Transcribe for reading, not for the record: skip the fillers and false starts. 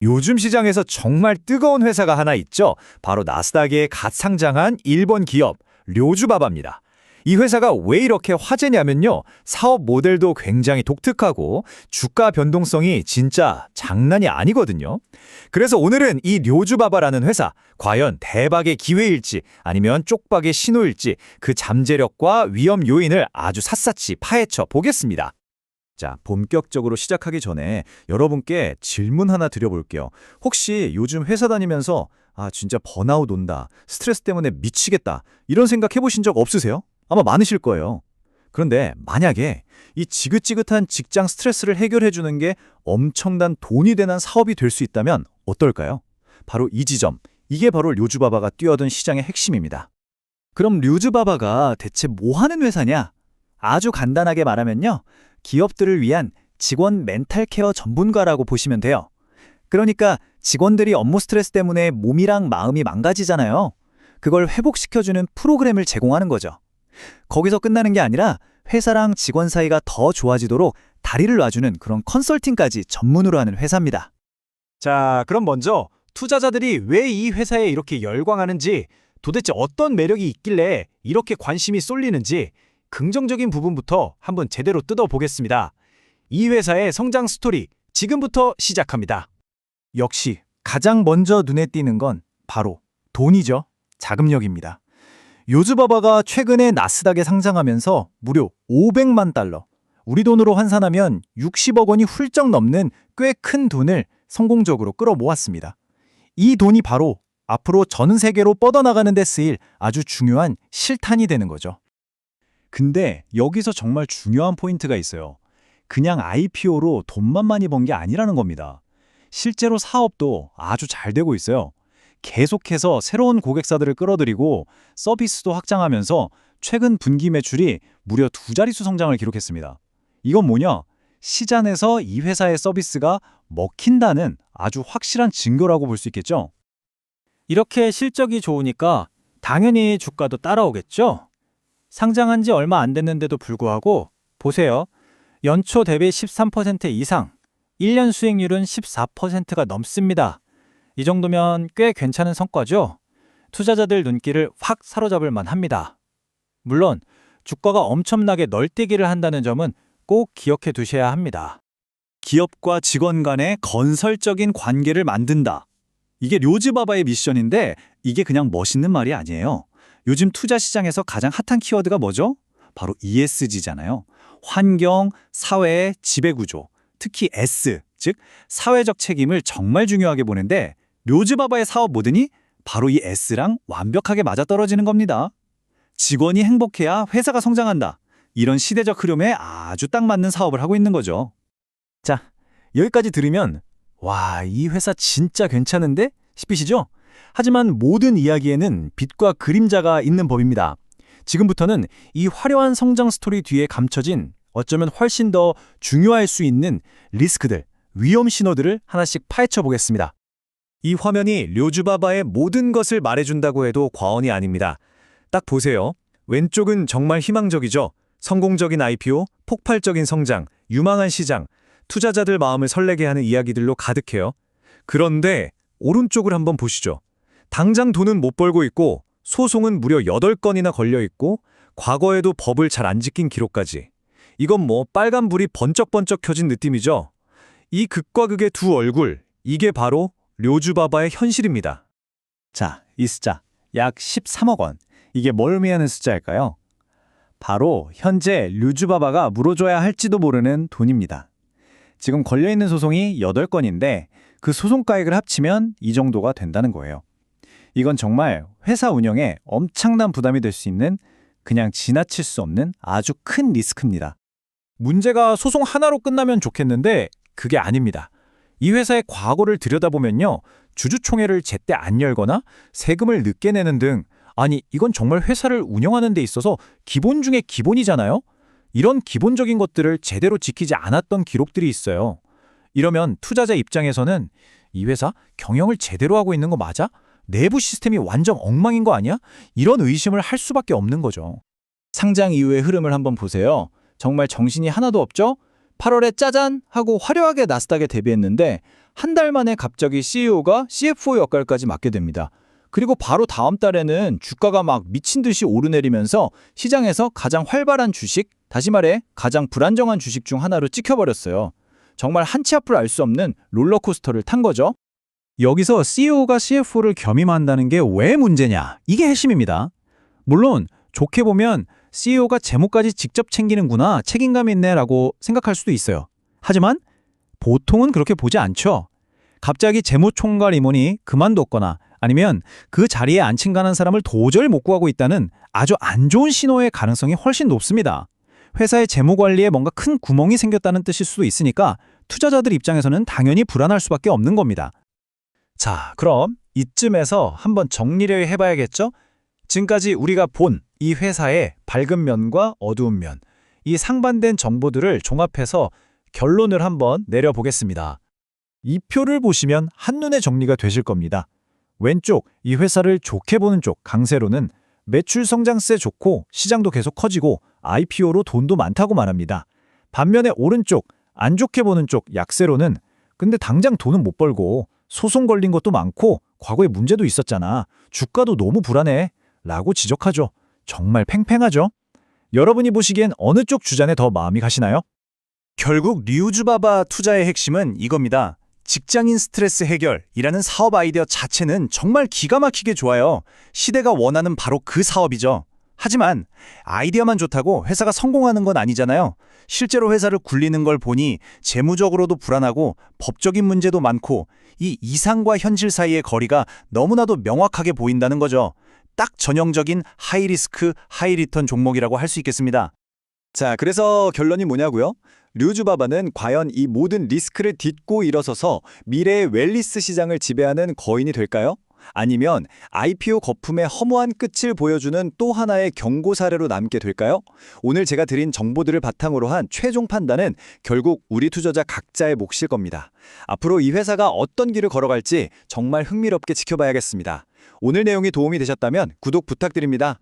요즘 시장에서 정말 뜨거운 회사가 하나 있죠. 바로 나스닥에 갓 상장한 일본 기업 료주바바입니다. 이 회사가 왜 이렇게 화제냐면요. 사업 모델도 굉장히 독특하고 주가 변동성이 진짜 장난이 아니거든요. 그래서 오늘은 이 료주바바라는 회사, 과연 대박의 기회일지 아니면 쪽박의 신호일지 그 잠재력과 위험 요인을 아주 샅샅이 파헤쳐 보겠습니다. 자, 본격적으로 시작하기 전에 여러분께 질문 하나 드려볼게요. 혹시 요즘 회사 다니면서 진짜 번아웃 온다, 스트레스 때문에 미치겠다 이런 생각 해보신 적 없으세요? 아마 많으실 거예요. 그런데 만약에 이 지긋지긋한 직장 스트레스를 해결해주는 게 엄청난 돈이 되는 사업이 될 수 있다면 어떨까요? 바로 이 지점, 이게 바로 료주바바가 뛰어든 시장의 핵심입니다. 그럼 료주바바가 대체 뭐 하는 회사냐? 아주 간단하게 말하면요. 기업들을 위한 직원 멘탈 케어 전문가라고 보시면 돼요. 그러니까 직원들이 업무 스트레스 때문에 몸이랑 마음이 망가지잖아요. 그걸 회복시켜주는 프로그램을 제공하는 거죠. 거기서 끝나는 게 아니라 회사랑 직원 사이가 더 좋아지도록 다리를 놔주는 그런 컨설팅까지 전문으로 하는 회사입니다. 자, 그럼 먼저 투자자들이 왜 이 회사에 이렇게 열광하는지, 도대체 어떤 매력이 있길래 이렇게 관심이 쏠리는지 긍정적인 부분부터 한번 제대로 뜯어보겠습니다. 이 회사의 성장 스토리 지금부터 시작합니다. 역시 가장 먼저 눈에 띄는 건 바로 돈이죠. 자금력입니다. 료주바바가 최근에 나스닥에 상장하면서 무려 500만 달러, 우리 돈으로 환산하면 60억 원이 훌쩍 넘는 꽤 큰 돈을 성공적으로 끌어모았습니다. 이 돈이 바로 앞으로 전 세계로 뻗어나가는 데 쓰일 아주 중요한 실탄이 되는 거죠. 근데 여기서 정말 중요한 포인트가 있어요. 그냥 IPO로 돈만 많이 번 게 아니라는 겁니다. 실제로 사업도 아주 잘 되고 있어요. 계속해서 새로운 고객사들을 끌어들이고 서비스도 확장하면서 최근 분기 매출이 무려 2자릿수 성장을 기록했습니다. 이건 뭐냐? 시장에서 이 회사의 서비스가 먹힌다는 아주 확실한 증거라고 볼 수 있겠죠? 이렇게 실적이 좋으니까 당연히 주가도 따라오겠죠? 상장한 지 얼마 안 됐는데도 불구하고 보세요. 연초 대비 13% 이상, 1년 수익률은 14%가 넘습니다. 이 정도면 꽤 괜찮은 성과죠? 투자자들 눈길을 확 사로잡을 만합니다. 물론 주가가 엄청나게 널뛰기를 한다는 점은 꼭 기억해 두셔야 합니다. 기업과 직원 간의 건설적인 관계를 만든다. 이게 료주바바의 미션인데 이게 그냥 멋있는 말이 아니에요. 요즘 투자 시장에서 가장 핫한 키워드가 뭐죠? 바로 ESG잖아요. 환경, 사회, 지배구조, 특히 S, 즉 사회적 책임을 정말 중요하게 보는데 료주바바의 사업 모델이 바로 이 S랑 완벽하게 맞아떨어지는 겁니다. 직원이 행복해야 회사가 성장한다. 이런 시대적 흐름에 아주 딱 맞는 사업을 하고 있는 거죠. 자, 여기까지 들으면 와, 이 회사 진짜 괜찮은데? 싶으시죠? 하지만 모든 이야기에는 빛과 그림자가 있는 법입니다. 지금부터는 이 화려한 성장 스토리 뒤에 감춰진 어쩌면 훨씬 더 중요할 수 있는 리스크들, 위험 신호들을 하나씩 파헤쳐 보겠습니다. 이 화면이 료주바바의 모든 것을 말해준다고 해도 과언이 아닙니다. 딱 보세요. 왼쪽은 정말 희망적이죠. 성공적인 IPO, 폭발적인 성장, 유망한 시장, 투자자들 마음을 설레게 하는 이야기들로 가득해요. 그런데 오른쪽을 한번 보시죠. 당장 돈은 못 벌고 있고 소송은 무려 8건이나 걸려 있고 과거에도 법을 잘 안 지킨 기록까지. 이건 뭐 빨간불이 번쩍번쩍 켜진 느낌이죠. 이 극과 극의 두 얼굴, 이게 바로 료주바바의 현실입니다. 자, 이 숫자 약 13억 원. 이게 뭘 의미하는 숫자일까요? 바로 현재 료주바바가 물어줘야 할지도 모르는 돈입니다. 지금 걸려있는 소송이 8건인데 그 소송가액을 합치면 이 정도가 된다는 거예요. 이건 정말 회사 운영에 엄청난 부담이 될 수 있는, 그냥 지나칠 수 없는 아주 큰 리스크입니다. 문제가 소송 하나로 끝나면 좋겠는데 그게 아닙니다. 이 회사의 과거를 들여다보면요. 주주총회를 제때 안 열거나 세금을 늦게 내는 등, 아니 이건 정말 회사를 운영하는 데 있어서 기본 중에 기본이잖아요. 이런 기본적인 것들을 제대로 지키지 않았던 기록들이 있어요. 이러면 투자자 입장에서는 이 회사 경영을 제대로 하고 있는 거 맞아? 내부 시스템이 완전 엉망인 거 아니야? 이런 의심을 할 수밖에 없는 거죠. 상장 이후의 흐름을 한번 보세요. 정말 정신이 하나도 없죠? 8월에 짜잔 하고 화려하게 나스닥에 데뷔했는데 한 달 만에 갑자기 CEO가 CFO 역할까지 맡게 됩니다. 그리고 바로 다음 달에는 주가가 막 미친 듯이 오르내리면서 시장에서 가장 활발한 주식, 다시 말해 가장 불안정한 주식 중 하나로 찍혀버렸어요. 정말 한치 앞을 알 수 없는 롤러코스터를 탄 거죠. 여기서 CEO가 CFO를 겸임한다는 게 왜 문제냐? 이게 핵심입니다. 물론 좋게 보면 CEO가 재무까지 직접 챙기는구나, 책임감이 있네라고 생각할 수도 있어요. 하지만 보통은 그렇게 보지 않죠. 갑자기 재무총괄 임원이 그만뒀거나 아니면 그 자리에 안친가는 사람을 도저히 못 구하고 있다는 아주 안 좋은 신호의 가능성이 훨씬 높습니다. 회사의 재무 관리에 뭔가 큰 구멍이 생겼다는 뜻일 수도 있으니까 투자자들 입장에서는 당연히 불안할 수밖에 없는 겁니다. 자, 그럼 이쯤에서 한번 정리를 해봐야겠죠? 지금까지 우리가 본 이 회사의 밝은 면과 어두운 면, 이 상반된 정보들을 종합해서 결론을 한번 내려보겠습니다. 이 표를 보시면 한눈에 정리가 되실 겁니다. 왼쪽 이 회사를 좋게 보는 쪽 강세로는 매출 성장세 좋고 시장도 계속 커지고 IPO로 돈도 많다고 말합니다. 반면에 오른쪽 안 좋게 보는 쪽 약세로는 근데 당장 돈은 못 벌고 소송 걸린 것도 많고 과거에 문제도 있었잖아. 주가도 너무 불안해. 라고 지적하죠. 정말 팽팽하죠? 여러분이 보시기엔 어느 쪽 주장에 더 마음이 가시나요? 결국 류즈바바 투자의 핵심은 이겁니다. 직장인 스트레스 해결이라는 사업 아이디어 자체는 정말 기가 막히게 좋아요. 시대가 원하는 바로 그 사업이죠. 하지만 아이디어만 좋다고 회사가 성공하는 건 아니잖아요. 실제로 회사를 굴리는 걸 보니 재무적으로도 불안하고 법적인 문제도 많고 이 이상과 현실 사이의 거리가 너무나도 명확하게 보인다는 거죠. 딱 전형적인 하이리스크, 하이리턴 종목이라고 할 수 있겠습니다. 자, 그래서 결론이 뭐냐고요? 류즈바바는 과연 이 모든 리스크를 딛고 일어서서 미래의 웰리스 시장을 지배하는 거인이 될까요? 아니면 IPO 거품의 허무한 끝을 보여주는 또 하나의 경고 사례로 남게 될까요? 오늘 제가 드린 정보들을 바탕으로 한 최종 판단은 결국 우리 투자자 각자의 몫일 겁니다. 앞으로 이 회사가 어떤 길을 걸어갈지 정말 흥미롭게 지켜봐야겠습니다. 오늘 내용이 도움이 되셨다면 구독 부탁드립니다.